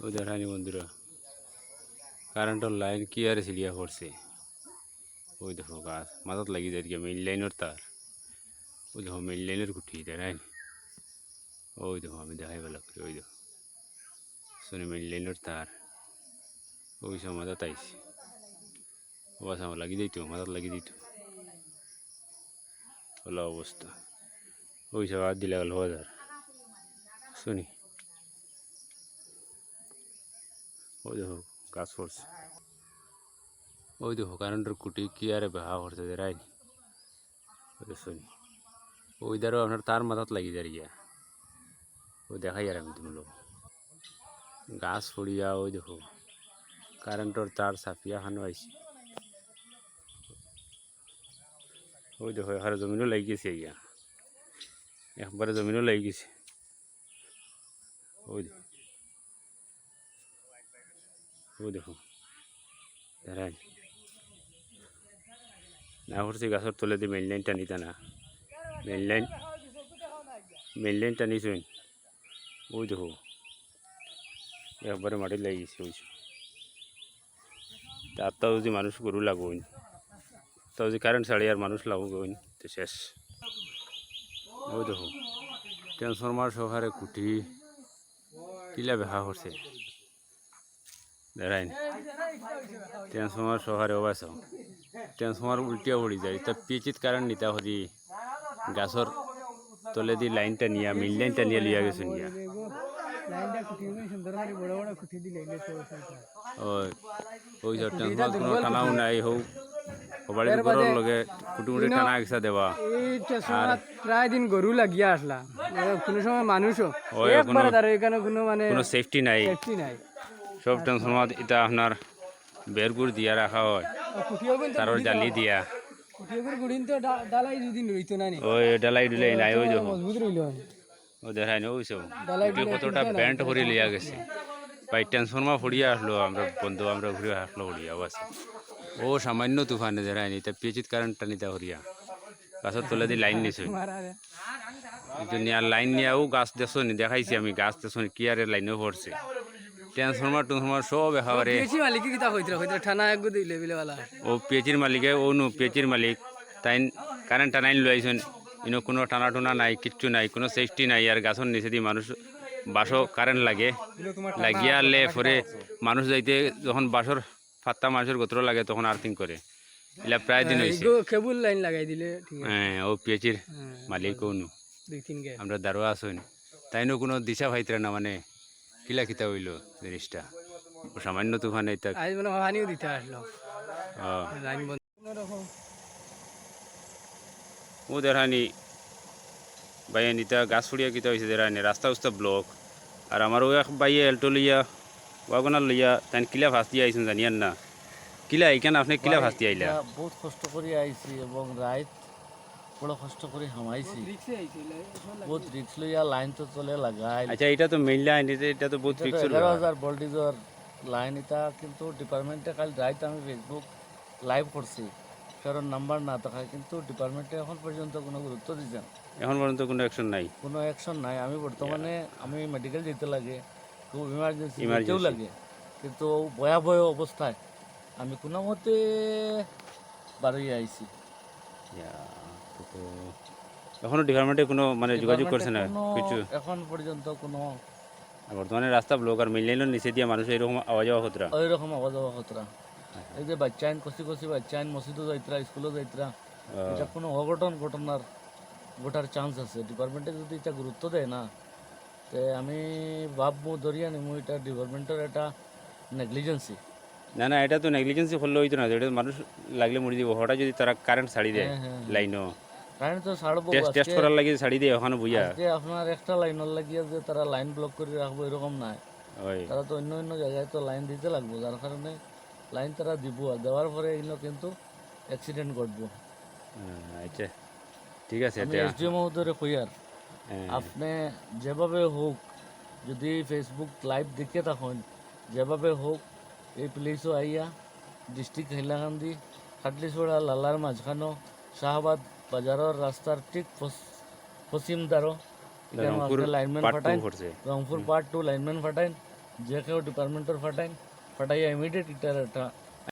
ওই দেখানি বন্ধুরা কারেন্টের লাইন কি আর সিলিয়া পড়ছে। ওই দেখো গাছ মাথাত লাগি যায় মেইন লাইনের তার। ওই দেখো মেইন লাইনের খুঁটি দেখাই। ওই দেখো আমি দেখাই ভালো করে। ওই দেখো শুনে মেইন লাইনের তার ওই সব মাথাত আইসি। ও বাস আমার লাগি দিত মাথাত লাগি দিত হলো অবস্থা। ওই সব হাত দিলে গেল হাজার শুনি। ওই দেখো গাছ পড়ছে। ওই দেখো কারেন্টের খুঁটি কি আরে বেহা পড়ছে দেখাই। ওই শুনি ওই দ্বারও আপনার তার মাথাত লাগি যায় গিয়া। ওই দেখাই আর আমি তুমি লোক গাছ পড়িয়া ওই দেখো কারেন্টের তার চাপিয়া খানো আইসি। ওই দেখো এখানে জমিনও লাগি গেছে গিয়া, একবারে জমিনও লাগি গেছে। ওই দেখো ওই দেখো দেখাই না করছি গাছের তলে দিয়ে মেইন লাইন টানিতা না। মেইন লাইন টানিছুন। ওই দেখো একবারে মাটি লাগি গেছে। ওই তাও যদি মানুষ গরু লাগুন তাও যদি কারেন্ট ছাড়ি আর মানুষ লাগুন তো শেষ। ওই দেখো ট্রান্সফরমার সহকারে খুঁটি কিলা বেহা করছে দেখাই। ট্রান্সফরমার সহকারে অবাস ট্রান্সফরমার উল্টিয়া পড়ি যায় তা পিচিত কারেন্ট নিতা হরি গাছর তলে দি লাইনটা নিয়া মেইন লাইনটা নিয়ে লিয়া গেছে নিয়া। ওই সব ট্রান্সফরমার কোনো টানাও নাই হোক বাড়ির ঘরের লগে কুটুমুটি টানা একসা দেওয়া। প্রায় দিন গরু লাগিয়া আসলা কোনো সময় মানুষও কোনো সেফটি নাই। সব ট্রান্সফরমার এটা আপনার বেরগুর দিয়া রাখা হয় তারর জালি দিয়া। ওই ডালাই ডুলে নাই। ওই দেখো ও দেখাই না ওই সব কতটা ব্যান্ড করে লিয়া গেছে ভাই। ট্রান্সফরমার ফড়িয়া আসলো আমরা বন্ধু আমরা ঘুরে আসলো ফড়িয়া বাস। ও সামান্য তুফানে দেখায়নি তা পেচিত কারেন্টটা নিতে হরিয়া গাছের তলে দিয়ে লাইন নিছে। লাইন নিয়েও গাছ দেখছো নি দেখাইছি আমি গাছ দেখছো নি কি আর লাইনেও পড়ছে। ট্রান্সফরমার ট্রান্সফরমার সব একেবারে ও পিএচির মালিকে ও নু পিএচির মালিক তাই কারেন্ট টানাইন লইছেন ইনো কোনো টানা টুনা নাই কিচ্ছু নাই কোনো সেফটি নাই। আর গাছের নিচে দিয়ে মানুষ বাসও কারেন্ট লাগে লাগিয়া আনলে পরে মানুষ যাইতে যখন বাসর ফাত্তা মানুষের গোত্র লাগে তখন আর্থিং করে এলা প্রায় দিন হয়েছে। কেবল লাইন লাগাই দিলে হ্যাঁ ও পিএচির মালিক ও নু আমরা দারোয়া আসুন তাইনো কোনো দিশা ভাইতরা না মানে কিলা কিতা হইল জিনিসটা সামান্য তুফানে দিতে আসলো। ও দেখানি বাইয়া নিতা গাছ ফুড়িয়া কিতা হয়েছে দেখানি রাস্তা উস্তা ব্লক। আর আমারও এক বাইয়ে এল্টো লইয়া ওয়াগনার লইয়া তাই কিলা ফাঁস দিয়ে আইসেন জানিয়ান না কিলা এইখানে আপনি কিলা ফাঁস দিয়ে আইলা। বহুত কষ্ট করে আইছি এবং রাইত বড় কষ্ট করে হামাইছি বহুত রিক্স লইয়া লাইন তো চলে লাগাই। আচ্ছা এটা তো মেইন লাইন এটা তো বহুত রিক্স 11,000 ভোল্টেজের লাইন এটা কিন্তু ডিপার্টমেন্টে কাল রাইত আমি ফেসবুক লাইভ করছি কারণ নাম্বার না থাকায় কিন্তু ডিপার্টমেন্টে এখন পর্যন্ত কোনো গুরুত্ব দিচ্ছে না। এখন পর্যন্ত কোনো অ্যাকশন নাই। কোনো অ্যাকশন নাই। আমি বর্তমানে আমি মেডিকেল যেতে লাগে খুব ইমার্জেন্সি যেতেও লাগে কিন্তু ভয়াবহ অবস্থায় আমি কোনো মতে বাড়ি আইছি। এখনো ডিপার্টমেন্টে কোনো মানে যোগাযোগ করছে না কিছু এখন পর্যন্ত কোনো। বর্তমানে রাস্তা ব্লক আর মেইন লাইনের নিচে দিয়ে মানুষ এরকম আওয়া যাওয়া খতরা ওইরকম আওয়া যাওয়া খতরা। এই যে বাচ্চা আইন কষি কষি বাচ্চা আইন মসজিদও যাইতরা স্কুলও যাইতরা এটা কোনো অঘটন ঘটনার ঘটার চান্স আছে। ডিপার্টমেন্টে যদি এটা গুরুত্ব দেয় না তে আমি ভাববো ধরিয়া নিমু এটা ডিপার্টমেন্টের একটা নেগলিজেন্সি। না না এটা তো নেগলিজেন্সি করলে হইতো না। এটা মানুষ লাগলে মরে দিব হঠাৎ যদি তারা কারেন্ট ছাড়ি দেয় লাইনও কারেন্ট তো ছাড়বো টেস্ট করার লাগে ছাড়ি দেয় ওখানে বুঝা যে আপনার একটা লাইনের লাগিয়ে যে তারা লাইন ব্লক করে রাখবো এরকম নাই। তারা তো অন্য অন্য জায়গায় তো লাইন দিতে লাগবো যার কারণে লাইন তারা দিব আর দেওয়ার পরে এগুলো কিন্তু অ্যাক্সিডেন্ট ঘটবো। আচ্ছা ঠিক আছে এসডিও মহোদয় কইয়ার আপনি যেভাবে হোক যদি ফেসবুক লাইভ দেখে থাকুন যেভাবে হোক এই প্লেসও আইয়া ডিস্ট্রিক্ট হাইলাকান্দি খাটলিছড়া লালার মাঝখানো শাহবাদ বাজারের রাস্তার ঠিক পশ্চিম দ্বারো লাইনম্যান ফাটাইন রংপুর পার্ট 2 লাইনম্যান ফাটাইন যে কেউ ডিপার্টমেন্টের ফাটাইন ফাটাইয়া ইমিডিয়েট এটার একটা